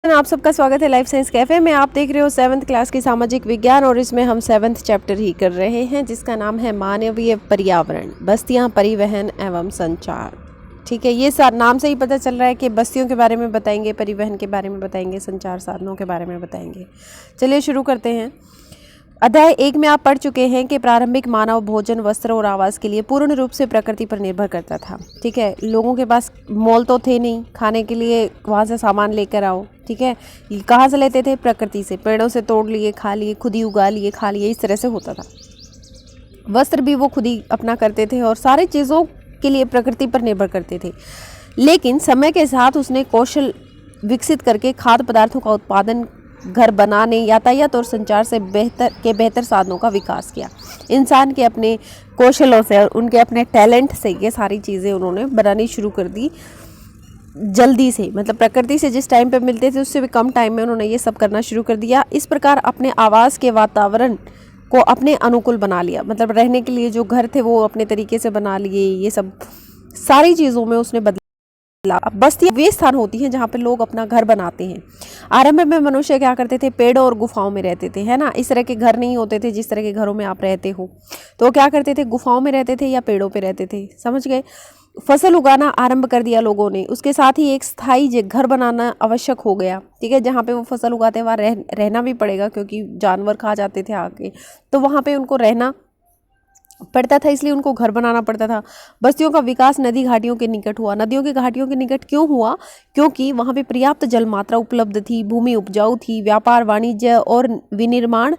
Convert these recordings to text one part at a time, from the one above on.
आप सबका स्वागत है लाइफ साइंस कैफे में। आप देख रहे हो 7th क्लास की सामाजिक विज्ञान और इसमें हम 7th चैप्टर ही कर रहे हैं जिसका नाम है मानवीय पर्यावरण, बस्तियां, परिवहन एवं संचार। ठीक है, ये नाम से ही पता चल रहा है कि बस्तियों के बारे में बताएंगे, परिवहन के बारे में बताएंगे, संचार साधनों के बारे में बताएंगे। चलिए शुरू करते हैं। अध्याय 1 में आप पढ़ चुके हैं कि प्रारंभिक मानव भोजन, वस्त्र और आवास के लिए पूर्ण रूप से प्रकृति पर निर्भर करता था। ठीक है, लोगों के पास मॉल तो थे नहीं, खाने के लिए वहाँ से सामान लेकर आओ। ठीक है, कहाँ से लेते थे? प्रकृति से, पेड़ों से तोड़ लिए, खा लिए, खुद ही उगा लिए, खा लिए, इस तरह से होता था। वस्त्र भी वो खुद ही अपना करते थे और सारी चीज़ों के लिए प्रकृति पर निर्भर करते थे। लेकिन समय के साथ उसने कौशल विकसित करके खाद्य पदार्थों का उत्पादन, घर बनाने, यातायात और संचार से बेहतर साधनों का विकास किया। इंसान के अपने कौशलों से और उनके अपने टैलेंट से ये सारी चीज़ें उन्होंने बनानी शुरू कर दी जल्दी से। मतलब प्रकृति से जिस टाइम पे मिलते थे उससे भी कम टाइम में उन्होंने ये सब करना शुरू कर दिया। इस प्रकार अपने आवास के वातावरण को अपने अनुकूल बना लिया। मतलब रहने के लिए जो घर थे वो अपने तरीके से बना लिए। ये सब सारी चीज़ों में उसने बदला। बस्तियां वे स्थान होती हैं जहाँ पे लोग अपना घर बनाते हैं। आरंभ में मनुष्य क्या करते थे? पेड़ों और गुफाओं में रहते थे, है ना। इस तरह के घर नहीं होते थे जिस तरह के घरों में आप रहते हो। तो क्या करते थे? गुफाओं में रहते थे या पेड़ों पे रहते थे, समझ गए। फसल उगाना आरंभ कर दिया लोगों ने। उसके साथ ही एक स्थायी घर बनाना आवश्यक हो गया। ठीक है, जहाँ पे वो फसल उगाते हैं वहाँ रहना भी पड़ेगा क्योंकि जानवर खा जाते थे आके, तो वहाँ पे उनको रहना पड़ता था, इसलिए उनको घर बनाना पड़ता था। बस्तियों का विकास नदी घाटियों के निकट हुआ। नदियों की घाटियों के निकट क्यों हुआ? क्योंकि वहाँ पे पर्याप्त जल मात्रा उपलब्ध थी, भूमि उपजाऊ थी। व्यापार, वाणिज्य और विनिर्माण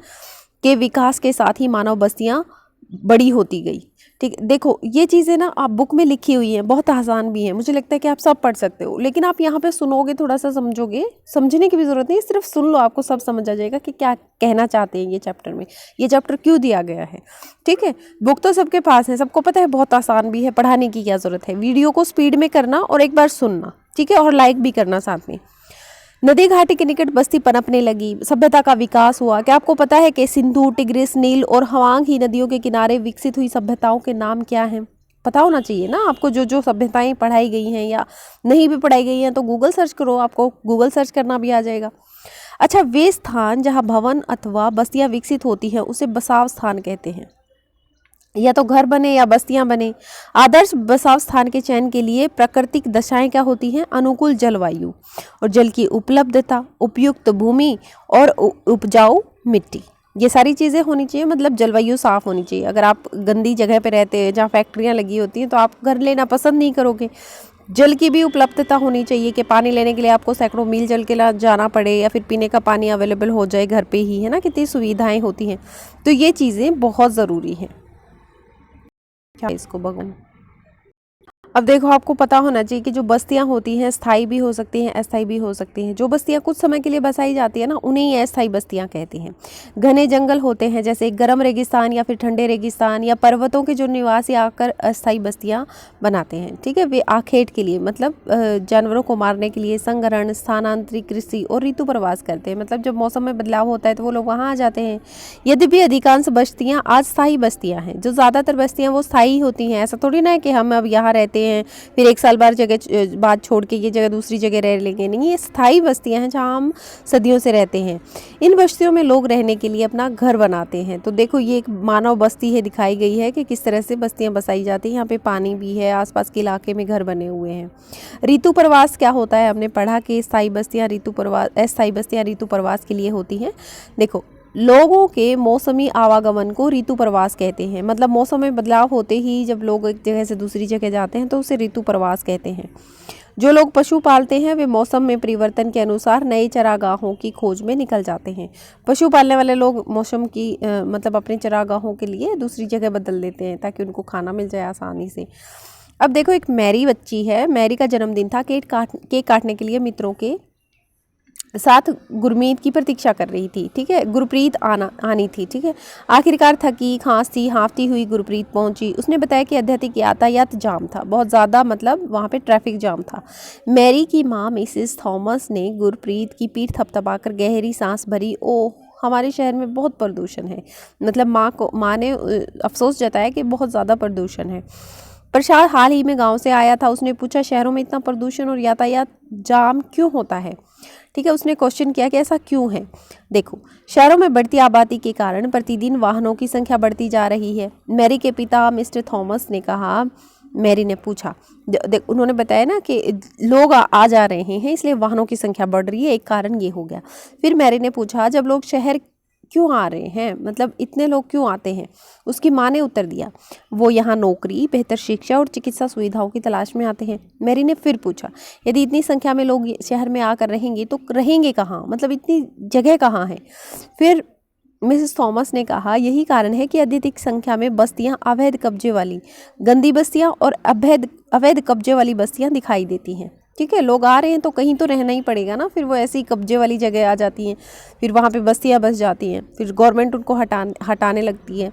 के विकास के साथ ही मानव बस्तियाँ बड़ी होती गई। ठीक, देखो ये चीज़ें ना आप बुक में लिखी हुई हैं, बहुत आसान भी हैं। मुझे लगता है कि आप सब पढ़ सकते हो, लेकिन आप यहाँ पे सुनोगे, थोड़ा सा समझोगे। समझने की भी ज़रूरत नहीं, सिर्फ सुन लो, आपको सब समझ आ जाएगा कि क्या कहना चाहते हैं ये चैप्टर में, ये चैप्टर क्यों दिया गया है। ठीक है, बुक तो सबके पास है, सबको पता है, बहुत आसान भी है, पढ़ाने की क्या ज़रूरत है। वीडियो को स्पीड में करना और एक बार सुनना, ठीक है, और लाइक भी करना साथ में। नदी घाटी के निकट बस्ती पनपने लगी, सभ्यता का विकास हुआ। क्या आपको पता है कि सिंधु, टिग्रिस, नील और हवांग ही नदियों के किनारे विकसित हुई सभ्यताओं के नाम क्या हैं? पता होना चाहिए ना आपको। जो जो सभ्यताएं पढ़ाई गई हैं या नहीं भी पढ़ाई गई हैं तो गूगल सर्च करो, आपको गूगल सर्च करना भी आ जाएगा। अच्छा, वे स्थान जहाँ भवन अथवा बस्तियाँ विकसित होती हैं उसे बसाव स्थान कहते हैं। या तो घर बने या बस्तियां बने। आदर्श बसाव स्थान के चयन के लिए प्राकृतिक दशाएं क्या होती हैं? अनुकूल जलवायु और जल की उपलब्धता, उपयुक्त भूमि और उपजाऊ मिट्टी, ये सारी चीज़ें होनी चाहिए। मतलब जलवायु साफ होनी चाहिए। अगर आप गंदी जगह पे रहते हैं जहाँ फैक्ट्रियाँ लगी होती हैं तो आप घर लेना पसंद नहीं करोगे। जल की भी उपलब्धता होनी चाहिए कि पानी लेने के लिए आपको सैकड़ों मील जल के लिए जाना पड़े या फिर पीने का पानी अवेलेबल हो जाए घर पे ही, है ना। कितनी सुविधाएं होती हैं, तो ये चीज़ें बहुत ज़रूरी हैं। क्या इसको भगवान, अब देखो आपको पता होना चाहिए कि जो बस्तियां होती हैं स्थायी भी हो सकती हैं, अस्थायी भी हो सकती हैं। जो बस्तियां कुछ समय के लिए बसाई जाती है ना, उन्हें ही अस्थायी बस्तियां कहते हैं। घने जंगल होते हैं जैसे गर्म रेगिस्तान या फिर ठंडे रेगिस्तान, या पर्वतों के जो निवासी आकर अस्थायी बस्तियां बनाते हैं। ठीक है, वे आखेट के लिए, मतलब जानवरों को मारने के लिए, संग्रहण, स्थानांतरित कृषि और ऋतु प्रवास करते हैं। मतलब जब मौसम में बदलाव होता है तो वो लोग वहाँ आ जाते हैं। यद्यपि अधिकांश बस्तियाँ आज स्थायी बस्तियाँ हैं, जो ज़्यादातर बस्तियाँ वो स्थायी होती हैं। ऐसा थोड़ी ना है कि हम अब यहाँ रहते हैं फिर एक साल बाद छोड़ के ये जगह दूसरी जगह रह लेंगे, नहीं। ये स्थायी बस्तियां हैं जहाँ हम सदियों से रहते हैं। इन बस्तियों में लोग रहने के लिए अपना घर बनाते हैं। तो देखो ये एक मानव बस्ती है, दिखाई गई है कि किस तरह से बस्तियां बसाई जाती हैं। यहाँ पे पानी भी है, आसपास के इलाके में घर बने हुए हैं। ऋतु प्रवास क्या होता है? हमने पढ़ा कि स्थायी बस्तियाँ ऋतु प्रवास, अस्थायी बस्तियाँ ऋतु प्रवास के लिए होती हैं। देखो, लोगों के मौसमी आवागमन को ऋतु प्रवास कहते हैं। मतलब मौसम में बदलाव होते ही जब लोग एक जगह से दूसरी जगह जाते हैं तो उसे ऋतु प्रवास कहते हैं। जो लोग पशु पालते हैं वे मौसम में परिवर्तन के अनुसार नए चरागाहों की खोज में निकल जाते हैं। पशु पालने वाले लोग मौसम की मतलब अपने चरागाहों के लिए दूसरी जगह बदल देते हैं ताकि उनको खाना मिल जाए आसानी से। अब देखो, एक मैरी बच्ची है, मैरी का जन्मदिन था। केक काटने के लिए मित्रों के साथ गुरमीत की प्रतीक्षा कर रही थी। ठीक है, गुरप्रीत आनी थी। ठीक है, आखिरकार थकी, खांसती, हाँफती हुई गुरप्रीत पहुंची। उसने बताया कि अत्यधिक यातायात जाम था, बहुत ज़्यादा, मतलब वहाँ पे ट्रैफिक जाम था। मैरी की माँ मिसेस थॉमस ने गुरप्रीत की पीठ थपथपाकर गहरी सांस भरी। ओह, हमारे शहर में बहुत प्रदूषण है। मतलब माँ ने अफसोस जताया कि बहुत ज़्यादा प्रदूषण है। प्रसाद हाल ही में गांव से आया था। उसने पूछा, शहरों में इतना प्रदूषण और यातायात जाम क्यों होता है? ठीक है, उसने क्वेश्चन किया कि ऐसा क्यों है। देखो, शहरों में बढ़ती आबादी के कारण प्रतिदिन वाहनों की संख्या बढ़ती जा रही है। मैरी के पिता मिस्टर थॉमस ने कहा, मैरी ने पूछा, उन्होंने बताया ना कि लोग आ जा रहे हैं इसलिए वाहनों की संख्या बढ़ रही है, एक कारण ये हो गया। फिर मैरी ने पूछा, जब लोग शहर क्यों आ रहे हैं, मतलब इतने लोग क्यों आते हैं। उसकी माँ ने उत्तर दिया, वो यहाँ नौकरी, बेहतर शिक्षा और चिकित्सा सुविधाओं की तलाश में आते हैं। मैरी ने फिर पूछा, यदि इतनी संख्या में लोग शहर में आकर रहेंगे तो रहेंगे कहाँ, मतलब इतनी जगह कहाँ है। फिर मिसेस थॉमस ने कहा, यही कारण है कि अधिक संख्या में बस्तियां अवैध कब्जे वाली गंदी बस्तियां और अवैध कब्जे वाली बस्तियां दिखाई देती हैं। ठीक है, लोग आ रहे हैं तो कहीं तो रहना ही पड़ेगा ना, फिर वो ऐसी कब्जे वाली जगह आ जाती हैं, फिर वहाँ पे बस्तियाँ बस जाती हैं, फिर गवर्नमेंट उनको हटाने लगती है।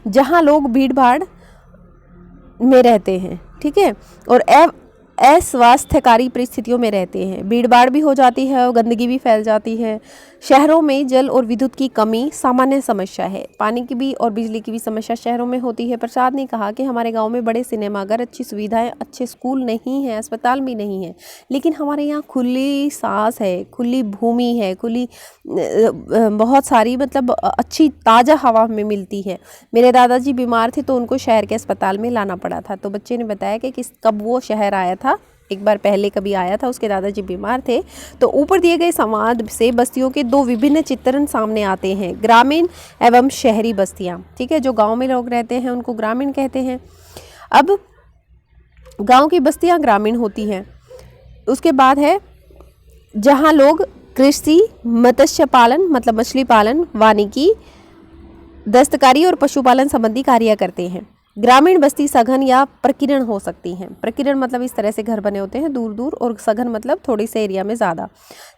जहाँ लोग भीड़ भाड़ में रहते हैं, ठीक है, और अस्वास्थ्यकारी परिस्थितियों में रहते हैं, भीड़ भाड़ भी हो जाती है और गंदगी भी फैल जाती है। शहरों में जल और विद्युत की कमी सामान्य समस्या है। पानी की भी और बिजली की भी समस्या शहरों में होती है। प्रसाद ने कहा कि हमारे गांव में बड़े सिनेमाघर, अच्छी सुविधाएं, अच्छे स्कूल नहीं हैं, अस्पताल भी नहीं है, लेकिन हमारे यहाँ खुली सांस है, खुली भूमि है, खुली बहुत सारी मतलब अच्छी ताज़ा हवा हमें मिलती है। मेरे दादाजी बीमार थे तो उनको शहर के अस्पताल में लाना पड़ा था। तो बच्चे ने बताया कि कब वो शहर आया था, एक बार पहले कभी आया था, उसके दादाजी बीमार थे। तो ऊपर दिए गए संवाद से बस्तियों के दो विभिन्न चित्रण सामने आते हैं, ग्रामीण एवं शहरी बस्तियां। ठीक है, जो गांव में लोग रहते हैं उनको ग्रामीण कहते हैं। अब गांव की बस्तियां ग्रामीण होती हैं। उसके बाद है जहां लोग कृषि, मत्स्य पालन मतलब मछली पालन, वानिकी, दस्तकारी और पशुपालन संबंधी कार्य करते हैं। ग्रामीण बस्ती सघन या प्रकीर्ण हो सकती हैं। प्रकीर्ण मतलब इस तरह से घर बने होते हैं दूर दूर, और सघन मतलब थोड़ी से एरिया में ज़्यादा।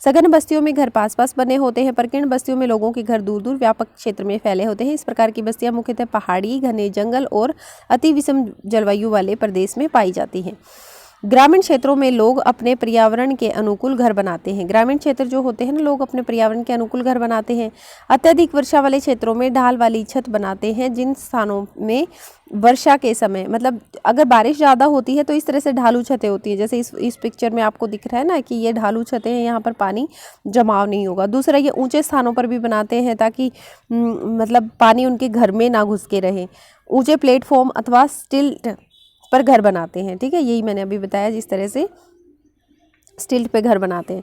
सघन बस्तियों में घर पास पास बने होते हैं। प्रकीर्ण बस्तियों में लोगों के घर दूर दूर व्यापक क्षेत्र में फैले होते हैं। इस प्रकार की बस्तियां मुख्यतः पहाड़ी, घने जंगल और अति विषम जलवायु वाले प्रदेश में पाई जाती हैं। ग्रामीण क्षेत्रों में लोग अपने पर्यावरण के अनुकूल घर बनाते हैं। ग्रामीण क्षेत्र जो होते हैं ना, लोग अपने पर्यावरण के अनुकूल घर बनाते हैं। अत्यधिक वर्षा वाले क्षेत्रों में ढाल वाली छत बनाते हैं। जिन स्थानों में वर्षा के समय मतलब अगर बारिश ज़्यादा होती है तो इस तरह से ढालू छतें होती हैं, जैसे इस पिक्चर में आपको दिख रहा है ना कि ये ढालू छतें हैं, यहाँ पर पानी जमाव नहीं होगा। दूसरा, ये ऊंचे स्थानों पर भी बनाते हैं ताकि मतलब पानी उनके घर में ना घुस के रहे। ऊंचे प्लेटफॉर्म अथवा स्टिल्ट पर घर बनाते हैं। ठीक है, यही मैंने अभी बताया, जिस तरह से स्टिल्ट पे घर बनाते हैं।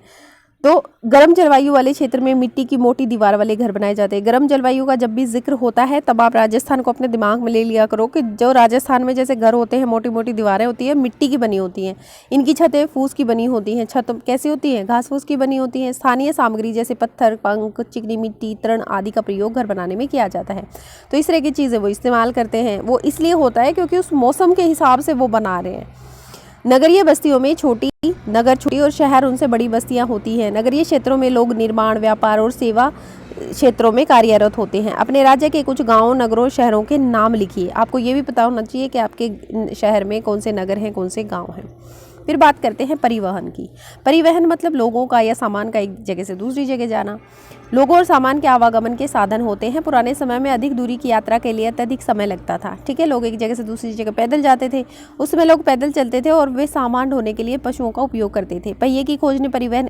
तो गर्म जलवायु वाले क्षेत्र में मिट्टी की मोटी दीवार वाले घर बनाए जाते हैं। गर्म जलवायु का जब भी जिक्र होता है तब आप राजस्थान को अपने दिमाग में ले लिया करो कि जो राजस्थान में जैसे घर होते हैं, मोटी मोटी दीवारें होती है, मिट्टी की बनी होती हैं। इनकी छतें फूस की बनी होती हैं। छत कैसी होती हैं? घास फूस की बनी होती हैं। स्थानीय सामग्री जैसे पत्थर, पंख, चिकनी मिट्टी, तृण आदि का प्रयोग घर बनाने में किया जाता है। तो इस तरह की चीज़ें वो इस्तेमाल करते हैं। वो इसलिए होता है क्योंकि उस मौसम के हिसाब से वो बना रहे हैं। नगरीय बस्तियों में छोटी और शहर उनसे बड़ी बस्तियां होती हैं। नगरीय क्षेत्रों में लोग निर्माण, व्यापार और सेवा क्षेत्रों में कार्यरत होते हैं। अपने राज्य के कुछ गांवों, नगरों, शहरों के नाम लिखिए। आपको ये भी पता होना चाहिए कि आपके शहर में कौन से नगर हैं, कौन से गांव हैं। फिर बात करते हैं परिवहन की। परिवहन मतलब लोगों का या सामान का एक जगह से दूसरी जगह जाना। लोगों और सामान के आवागमन के साधन होते हैं। पुराने समय में अधिक दूरी की यात्रा के लिए अत्यधिक समय लगता था। ठीक है, लोग एक जगह से दूसरी जगह पैदल जाते थे। उस समय लोग पैदल चलते थे और वे सामान ढोने के लिए पशुओं का उपयोग करते थे। पहिए की खोज ने परिवहन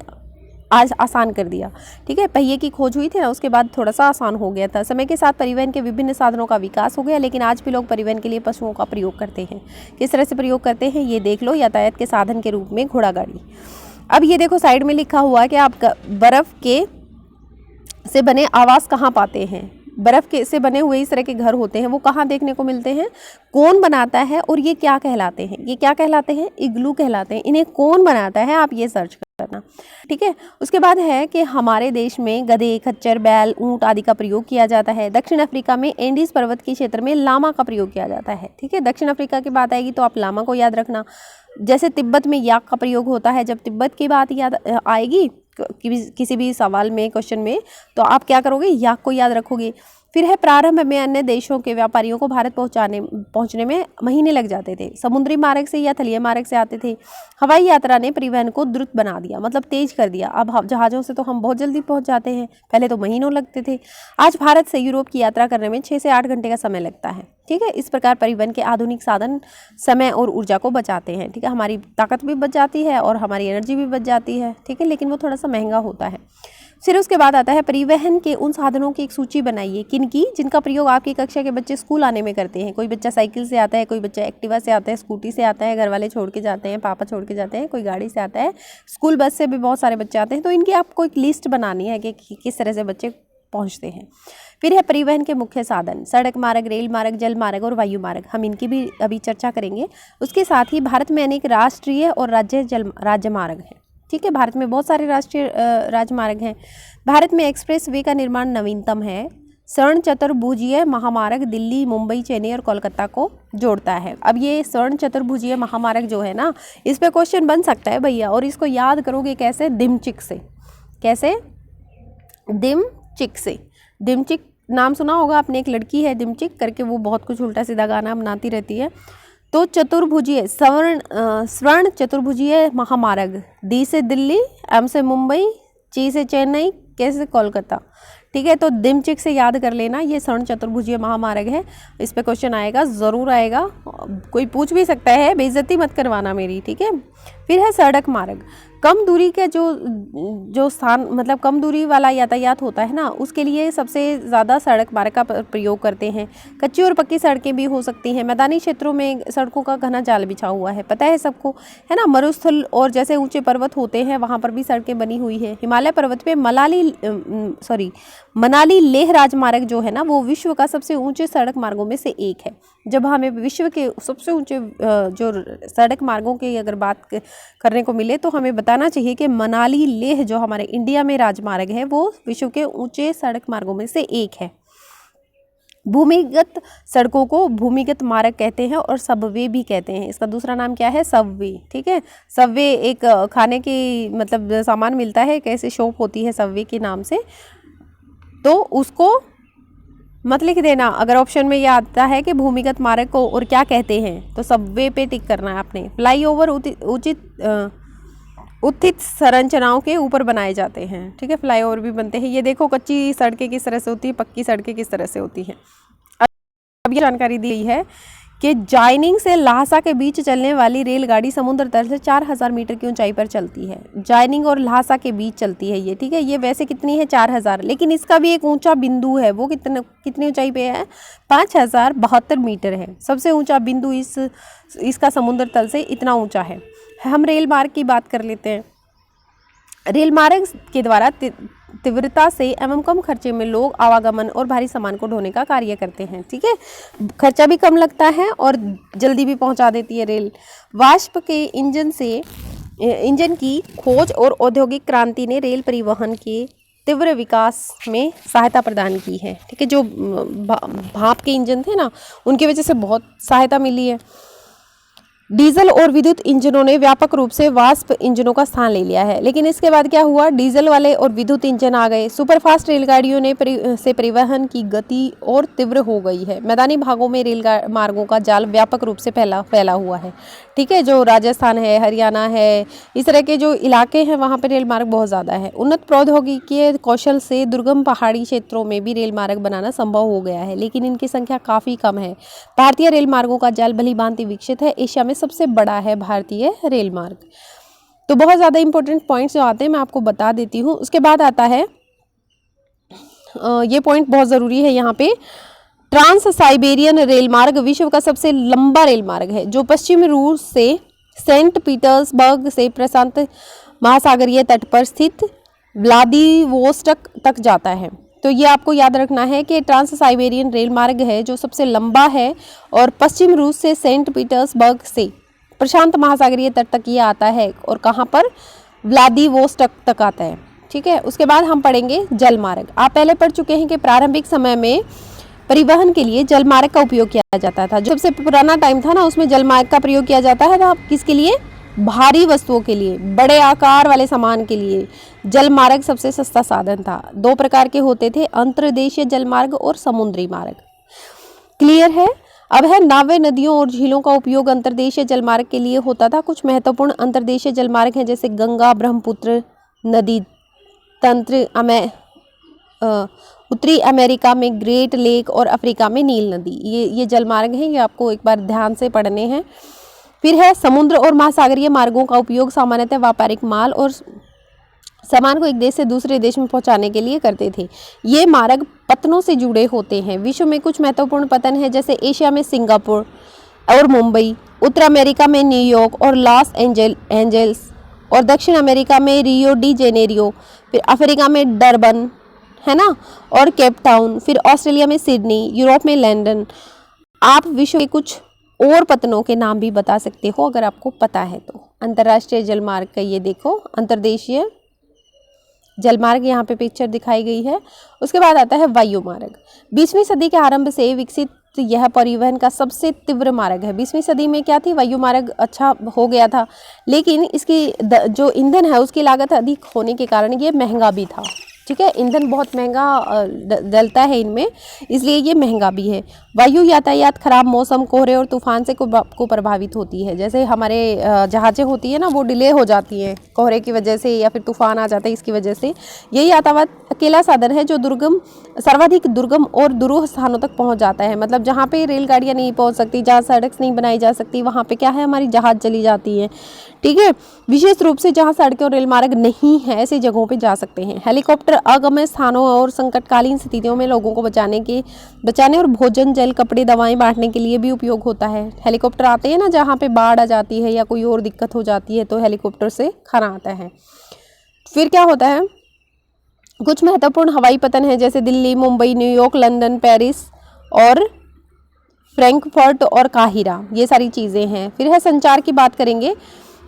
आज आसान कर दिया। ठीक है, पहिए की खोज हुई थी ना, उसके बाद थोड़ा सा आसान हो गया था। समय के साथ परिवहन के विभिन्न साधनों का विकास हो गया, लेकिन आज भी लोग परिवहन के लिए पशुओं का प्रयोग करते हैं। किस तरह से प्रयोग करते हैं ये देख लो। यातायात के साधन के रूप में घोड़ा गाड़ी। अब ये देखो साइड में लिखा हुआ है कि आप बर्फ़ के से बने आवास कहाँ पाते हैं। बर्फ़ के से बने हुए इस तरह के घर होते हैं, वो कहाँ देखने को मिलते हैं? कौन बनाता है और ये क्या कहलाते हैं? ये क्या कहलाते हैं? इग्लू कहलाते हैं। इन्हें कौन बनाता है आप ये सर्च करना। ठीक है, उसके बाद है कि हमारे देश में गधे, खच्चर, बैल, ऊंट आदि का प्रयोग किया जाता है। दक्षिण अफ्रीका में एंडीज पर्वत के क्षेत्र में लामा का प्रयोग किया जाता है। ठीक है, दक्षिण अफ्रीका की बात आएगी तो आप लामा को याद रखना। जैसे तिब्बत में याक का प्रयोग होता है। जब तिब्बत की बात याद आएगी किसी भी सवाल में, क्वेश्चन में, तो आप क्या करोगे? याक को याद रखोगे। फिर है प्रारंभ में अन्य देशों के व्यापारियों को भारत पहुंचने में महीने लग जाते थे। समुद्री मार्ग से या थलीय मार्ग से आते थे। हवाई यात्रा ने परिवहन को द्रुत बना दिया, मतलब तेज कर दिया। अब जहाज़ों से तो हम बहुत जल्दी पहुंच जाते हैं, पहले तो महीनों लगते थे। आज भारत से यूरोप की यात्रा करने में 6 से 8 घंटे का समय लगता है। ठीक है, इस प्रकार परिवहन के आधुनिक साधन समय और ऊर्जा को बचाते हैं। ठीक है, हमारी ताकत भी बच जाती है और हमारी एनर्जी भी बच जाती है। ठीक है, लेकिन वो थोड़ा सा महंगा होता है। फिर उसके बाद आता है परिवहन के उन साधनों की एक सूची बनाइए, किनकी, जिनका प्रयोग आपकी कक्षा के बच्चे स्कूल आने में करते हैं। कोई बच्चा साइकिल से आता है, कोई बच्चा एक्टिवा से आता है, स्कूटी से आता है, घर वाले छोड़ के जाते हैं, पापा छोड़ के जाते हैं, कोई गाड़ी से आता है, स्कूल बस से भी बहुत सारे बच्चे आते हैं। तो इनकी आपको एक लिस्ट बनानी है कि किस तरह से बच्चे पहुँचते हैं। फिर है परिवहन के मुख्य साधन, सड़क मार्ग, रेल मार्ग, जल मार्ग और वायु मार्ग। हम इनकी भी अभी चर्चा करेंगे। उसके साथ ही भारत में अनेक राष्ट्रीय और राज्य मार्ग हैं। ठीक है, भारत में बहुत सारे राष्ट्रीय राजमार्ग हैं। भारत में एक्सप्रेस वे का निर्माण नवीनतम है। स्वर्ण चतुर्भुजीय महामार्ग दिल्ली, मुंबई, चेन्नई और कोलकाता को जोड़ता है। अब ये स्वर्ण चतुर्भुजीय महामार्ग जो है ना, इस पे क्वेश्चन बन सकता है भैया, और इसको याद करोगे कैसे, दिमचिक से। कैसे, दिमचिक से। दिमचिक नाम सुना होगा आपने, एक लड़की है दिमचिक करके, वो बहुत कुछ उल्टा सीधा गाना बनाती रहती है। तो चतुर्भुजीय स्वर्ण चतुर्भुजीय महामार्ग, डी से दिल्ली, एम से मुंबई, ची से चेन्नई, के से कोलकाता। ठीक है, तो दिमचिक से याद कर लेना, ये स्वर्ण चतुर्भुजीय महामार्ग है। इस पे क्वेश्चन आएगा, ज़रूर आएगा, कोई पूछ भी सकता है, बेइज्जती मत करवाना मेरी। ठीक है, फिर है सड़क मार्ग। कम दूरी के जो स्थान, मतलब कम दूरी वाला यातायात होता है ना, उसके लिए सबसे ज़्यादा सड़क मार्ग का प्रयोग करते हैं। कच्ची और पक्की सड़कें भी हो सकती हैं। मैदानी क्षेत्रों में सड़कों का घना जाल बिछा हुआ है, पता है सबको, है ना। मरुस्थल और जैसे ऊंचे पर्वत होते हैं, वहाँ पर भी सड़कें बनी हुई है। हिमालय पर्वत पे मनाली लेह राजमार्ग जो है ना, वो विश्व का सबसे ऊंचे सड़क मार्गों में से एक है। जब हमें विश्व के सबसे ऊंचे जो सड़क मार्गों की अगर बात करने को मिले, तो हमें बताना चाहिए कि मनाली लेह जो हमारे इंडिया में राजमार्ग है, वो विश्व के ऊंचे सड़क मार्गों में से एक है। भूमिगत सड़कों को भूमिगत मार्ग कहते हैं और सबवे भी कहते हैं। इसका दूसरा नाम क्या है, सबवे। ठीक है, सबवे एक खाने की मतलब सामान मिलता है, कैसे शॉप होती है सबवे के नाम से, तो उसको मत लिख देना। अगर ऑप्शन में ये आता है कि भूमिगत मार्ग को और क्या कहते हैं, तो सबवे पे टिक करना है आपने। फ्लाईओवर उत्थित संरचनाओं के ऊपर बनाए जाते हैं। ठीक है, फ्लाईओवर भी बनते हैं। ये देखो कच्ची सड़कें किस तरह से होती है, पक्की सड़कें किस तरह से होती हैं। अब ये जानकारी दी गई है कि जाइनिंग से ल्हासा के बीच चलने वाली रेलगाड़ी समुद्र तल से 4000 मीटर की ऊंचाई पर चलती है। जाइनिंग और ल्हासा के बीच चलती है ये। ठीक है, ये वैसे कितनी है, 4000, लेकिन इसका भी एक ऊंचा बिंदु है, वो कितनी ऊंचाई पे है, 5072 मीटर है। सबसे ऊंचा बिंदु इसका समुद्र तल से इतना ऊंचा है। हम रेल मार्ग की बात कर लेते हैं। रेल मार्ग के द्वारा तीव्रता से एवं कम खर्चे में लोग आवागमन और भारी सामान को ढोने का कार्य करते हैं। ठीक है, खर्चा भी कम लगता है और जल्दी भी पहुंचा देती है रेल। वाष्प के इंजन की खोज और औद्योगिक क्रांति ने रेल परिवहन के तीव्र विकास में सहायता प्रदान की है। ठीक है, जो भाप के इंजन थे ना, उनकी वजह से बहुत सहायता मिली है। डीजल और विद्युत इंजनों ने व्यापक रूप से वाष्प इंजनों का स्थान ले लिया है, लेकिन इसके बाद क्या हुआ, डीजल वाले और विद्युत इंजन आ गए। सुपरफास्ट रेलगाड़ियों ने से परिवहन की गति और तीव्र हो गई है। मैदानी भागों में रेल मार्गों का जाल व्यापक रूप से फैला हुआ है। ठीक है, जो राजस्थान है, हरियाणा है, इस तरह के जो इलाके हैं, वहाँ पर रेल मार्ग बहुत ज़्यादा है। उन्नत प्रौद्योगिकी कौशल से दुर्गम पहाड़ी क्षेत्रों में भी रेल मार्ग बनाना संभव हो गया है, लेकिन इनकी संख्या काफ़ी कम है। भारतीय रेल मार्गों का जाल भली भांति विकसित है। एशिया में सबसे बड़ा है भारतीय रेल मार्ग। तो बहुत ज़्यादा इंपॉर्टेंट पॉइंट्स जो आते हैं मैं आपको बता देती हूँ। उसके बाद आता है ये पॉइंट बहुत ज़रूरी है यहाँ पे, ट्रांस साइबेरियन रेल मार्ग विश्व का सबसे लंबा रेल मार्ग है, जो पश्चिम रूस से सेंट पीटर्सबर्ग से प्रशांत महासागरीय तट पर स्थित व्लादिवोस्टोक तक जाता है। तो ये आपको याद रखना है कि ट्रांस साइबेरियन रेल मार्ग है जो सबसे लंबा है और पश्चिम रूस से सेंट पीटर्सबर्ग से प्रशांत महासागरीय तट तक ये आता है और कहाँ पर, व्लादिवोस्टोक तक आता है। ठीक है, उसके बाद हम पढ़ेंगे जल मार्ग। आप पहले पढ़ चुके हैं कि प्रारंभिक समय में परिवहन के लिए जल मार्ग का उपयोग किया जाता था। जो सबसे पुराना टाइम था ना, उसमें जल मार्ग का प्रयोग किया जाता है। तो किसके लिए, भारी वस्तुओं के लिए, बड़े आकार वाले सामान के लिए जल मार्ग सबसे सस्ता साधन था। 2 प्रकार के होते थे, अंतर्देशीय जल मार्ग और समुद्री मार्ग। क्लियर है। अब है नावें, नदियों और झीलों का उपयोग अंतर्देशीय जलमार्ग के लिए होता था। कुछ महत्वपूर्ण अंतर्देशीय जलमार्ग हैं जैसे गंगा, ब्रह्मपुत्र नदी तंत्र, उत्तरी अमेरिका में ग्रेट लेक और अफ्रीका में नील नदी। ये जलमार्ग हैं, ये आपको एक बार ध्यान से पढ़ने हैं। फिर है समुद्र और महासागरीय मार्गों का उपयोग सामान्यतः व्यापारिक माल और सामान को एक देश से दूसरे देश में पहुंचाने के लिए करते थे। ये मार्ग पतनों से जुड़े होते हैं। विश्व में कुछ महत्वपूर्ण पतन है जैसे एशिया में सिंगापुर और मुंबई, उत्तर अमेरिका में न्यूयॉर्क और लॉस एंजल्स, और दक्षिण अमेरिका में रियो डी जेनेरियो, फिर अफ्रीका में डरबन, है ना, और केप टाउन, फिर ऑस्ट्रेलिया में सिडनी, यूरोप में लंदन। आप विश्व के कुछ और पतनों के नाम भी बता सकते हो अगर आपको पता है तो। अंतर्राष्ट्रीय जलमार्ग का ये देखो, अंतर्देशीय जलमार्ग यहाँ पे पिक्चर दिखाई गई है। उसके बाद आता है वायु मार्ग। 20वीं सदी के आरंभ से विकसित यह परिवहन का सबसे तीव्र मार्ग है। 20वीं सदी में क्या थी, वायु मार्ग अच्छा हो गया था, लेकिन इसकी जो ईंधन है उसकी लागत अधिक होने के कारण ये महंगा भी था। ठीक है, ईंधन बहुत महंगा डलता है इनमें, इसलिए ये महंगा भी है। वायु यातायात खराब मौसम, कोहरे और तूफान से को प्रभावित होती है। जैसे हमारे जहाज़ें होती है ना, वो डिले हो जाती हैं कोहरे की वजह से या फिर तूफान आ जाता है इसकी वजह से। यही यातायात अकेला साधन है जो सर्वाधिक दुर्गम और दुरूह स्थानों तक पहुंच जाता है। मतलब जहाँ पे रेलगाड़ियाँ नहीं पहुंच सकती, जहाँ सड़क नहीं बनाई जा सकती, वहाँ पे क्या है, हमारी जहाज़ चली जाती है। ठीक है, विशेष रूप से जहाँ सड़कें और रेल मार्ग नहीं है ऐसी जगहों पे जा सकते हैं। हेलीकॉप्टर अगम्य स्थानों और संकटकालीन स्थितियों में लोगों को बचाने और भोजन, जल, कपड़े, दवाएं बांटने के लिए भी उपयोग होता है। हेलीकॉप्टर आते हैं ना, जहाँ पे बाढ़ आ जाती है या कोई और दिक्कत हो जाती है तो हेलीकॉप्टर से खाना आता है। फिर क्या होता है, कुछ महत्वपूर्ण हवाई पतन है जैसे Delhi, Mumbai, New York, London, Paris और फ्रैंकफर्ट और काहिरा, ये सारी चीज़ें हैं। फिर है संचार की बात करेंगे।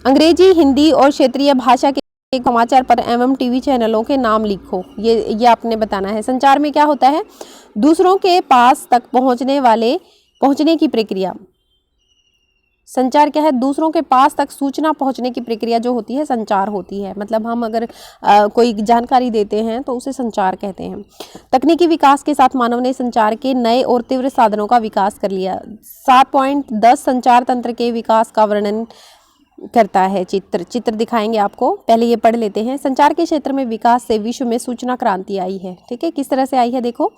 अंग्रेजी, हिंदी और क्षेत्रीय भाषा के समाचार पत्र एवं टीवी चैनलों के नाम लिखो, ये आपने बताना है। संचार में क्या होता है, दूसरों के पास तक पहुंचने की प्रक्रिया। संचार क्या है, दूसरों के पास तक सूचना पहुंचने की प्रक्रिया जो होती है संचार होती है। मतलब हम अगर कोई जानकारी देते हैं तो उसे संचार कहते हैं। तकनीकी विकास के साथ मानव ने संचार के नए और तीव्र साधनों का विकास कर लिया। 7.10 संचार तंत्र के विकास का वर्णन करता है। चित्र दिखाएंगे आपको, पहले ये पढ़ लेते हैं। संचार के क्षेत्र में विकास से विश्व में सूचना क्रांति आई है। ठीक है, किस तरह से आई है देखो।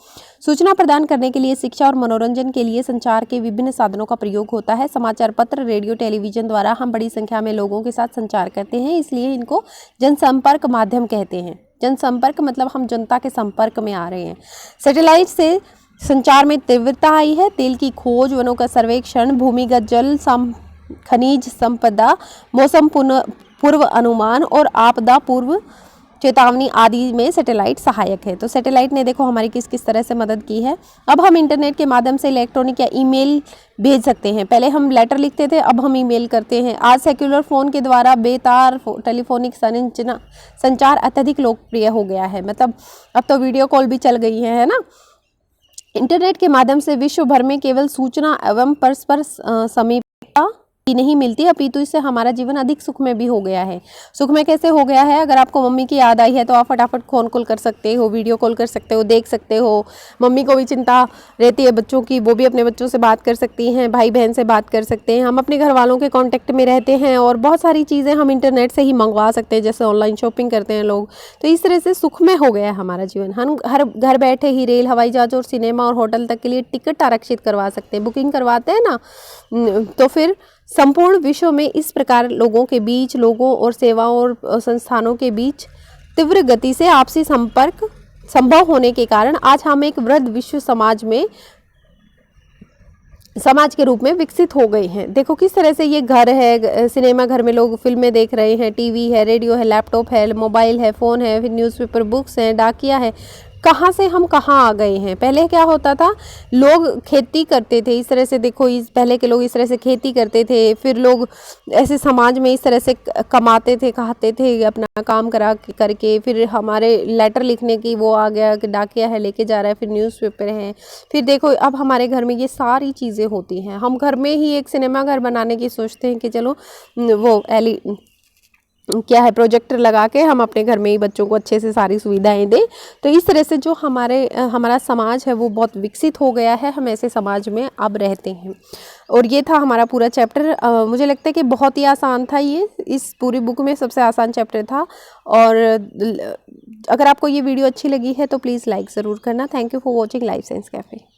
सूचना प्रदान करने के लिए, शिक्षा और मनोरंजन के लिए संचार के विभिन्न साधनों का प्रयोग होता है। समाचार पत्र, रेडियो, टेलीविजन द्वारा हम बड़ी संख्या में लोगों के साथ संचार करते हैं, इसलिए इनको जनसंपर्क माध्यम कहते हैं। जनसंपर्क मतलब हम जनता के संपर्क में आ रहे हैं। सैटेलाइट से संचार में तीव्रता आई है। तेल की खोज, वनों का सर्वेक्षण, भूमिगत जल, खनिज संपदा, मौसम पूर्व अनुमान और आपदा पूर्व चेतावनी आदि में सैटेलाइट सहायक है। तो सैटेलाइट ने देखो हमारी किस किस तरह से मदद की है। अब हम इंटरनेट के माध्यम से इलेक्ट्रॉनिक या ईमेल भेज सकते हैं। पहले हम लेटर लिखते थे, अब हम ईमेल करते हैं। आज सेक्युलर फ़ोन के द्वारा बेतार टेलीफोनिक संचार अत्यधिक लोकप्रिय हो गया है। मतलब अब तो वीडियो कॉल भी चल गई है ना। इंटरनेट के माध्यम से विश्व भर में केवल सूचना एवं परस्पर समीपता नहीं मिलती, अपितु इससे हमारा जीवन अधिक सुखमय भी हो गया है। सुखमय कैसे हो गया है, अगर आपको मम्मी की याद आई है तो आप फटाफट फोन कॉल कर सकते हो, वीडियो कॉल कर सकते हो, देख सकते हो। मम्मी को भी चिंता रहती है बच्चों की, वो भी अपने बच्चों से बात कर सकती हैं, भाई बहन से बात कर सकते हैं। हम अपने घर वालों के कांटेक्ट में रहते हैं और बहुत सारी चीज़ें हम इंटरनेट से ही मंगवा सकते हैं, जैसे ऑनलाइन शॉपिंग करते हैं लोग। तो इस तरह से सुखमय हो गया है हमारा जीवन। हम घर बैठे ही रेल, हवाई जहाज और सिनेमा और होटल तक के लिए टिकट आरक्षित करवा सकते हैं, बुकिंग करवाते हैं ना। तो फिर संपूर्ण विश्व में इस प्रकार लोगों के बीच, लोगों और सेवाओं और संस्थानों के बीच तीव्र गति से आपसी संपर्क संभव होने के कारण आज हम एक वृहद विश्व समाज के रूप में विकसित हो गए हैं। देखो किस तरह से ये घर है, सिनेमा घर में लोग फिल्में देख रहे हैं, टीवी है, रेडियो है, लैपटॉप है, मोबाइल है, फ़ोन है, फिर न्यूज़पेपर, बुक्स हैं, डाकिया है, कहाँ से हम कहाँ आ गए हैं। पहले क्या होता था, लोग खेती करते थे इस तरह से, देखो इस पहले के लोग इस तरह से खेती करते थे, फिर लोग ऐसे समाज में इस तरह से कमाते थे, खाते थे अपना काम करा करके। फिर हमारे लेटर लिखने की वो आ गया कि डाकिया है लेके जा रहा है, फिर न्यूज़पेपर है। फिर देखो अब हमारे घर में ये सारी चीज़ें होती हैं। हम घर में ही एक सिनेमा घर बनाने की सोचते हैं कि चलो वो क्या है, प्रोजेक्टर लगा के हम अपने घर में ही बच्चों को अच्छे से सारी सुविधाएं दें। तो इस तरह से जो हमारा समाज है वो बहुत विकसित हो गया है, हम ऐसे समाज में अब रहते हैं। और ये था हमारा पूरा चैप्टर। मुझे लगता है कि बहुत ही आसान था ये, इस पूरी बुक में सबसे आसान चैप्टर था। और अगर आपको ये वीडियो अच्छी लगी है तो प्लीज़ लाइक ज़रूर करना। Thank you for watching life science cafe.